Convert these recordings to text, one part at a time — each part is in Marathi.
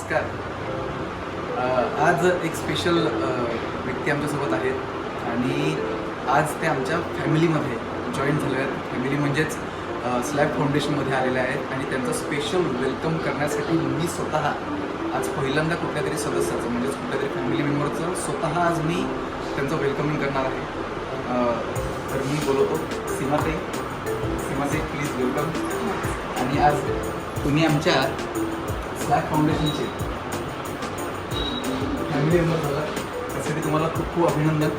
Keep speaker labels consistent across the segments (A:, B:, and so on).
A: नमस्कार. आज एक स्पेशल व्यक्ती आमच्यासोबत आहेत आणि आज ते आमच्या फॅमिलीमध्ये जॉईन झाले आहेत. फॅमिली म्हणजेच स्लॅब फाउंडेशनमध्ये आलेले आहेत आणि त्यांचं स्पेशल वेलकम करण्यासाठी मी स्वतः आज पहिल्यांदा कुठल्यातरी सदस्याचं म्हणजेच कुठल्यातरी फॅमिली मेंबरचं स्वतः आज मी त्यांचं वेलकमिंग करणार आहे. तर मी बोलवतो सीमाताई. सीमाताई प्लीज वेलकम. आणि आज तुम्ही आमच्या स्लॅब फाउंडेशनचे फॅमिली मेंबर झाला त्यासाठी तुम्हाला खूप खूप अभिनंदन.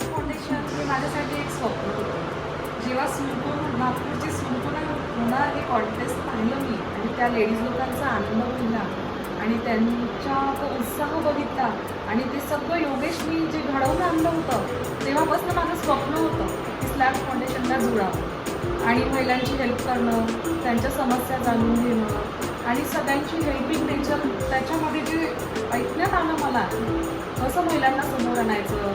B: फाउंडेशन हे माझ्यासाठी एक स्वप्न होतं. जेव्हा नागपूरची सुरपूर्ण होणार हे कॉन्टेस्ट पाहिलं मी आणि त्या लेडीज लोकांचा आनंद पाहिला आणि त्यांचा तो उत्साह बघितला आणि ते सगळं योगेशनी जे घडवून आणलं होतं तेव्हापासून माझं स्वप्न होतं की स्लॅब फाउंडेशनला जुळावं आणि महिलांची हेल्प करणं, त्यांच्या समस्या जाणून घेणं आणि सगळ्यांची हेल्पिंग नेचर त्याच्यामध्ये जे ऐकण्यात आलं मला, कसं महिलांना समोर आणायचं,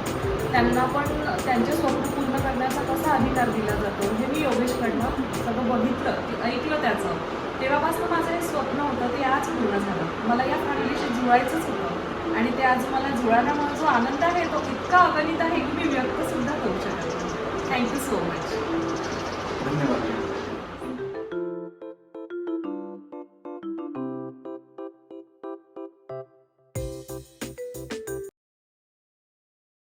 B: त्यांना पण त्यांचे स्वप्न पूर्ण करण्याचा कसा अधिकार दिला जातो हे मी योगेशकडनं सगळं बघितलं, ऐकलं त्याचं. तेव्हापासून माझं हे स्वप्न होतं ते आज पूर्ण झालं. मला या फॅमिलीशी जुळायचंच होतं आणि ते आज मला जुळाल्यामुळे जो आनंद आहे तो इतका अगणित आहे की मी व्यक्तसुद्धा करू शकत नाही. Thank you so much.
A: धन्यवाद.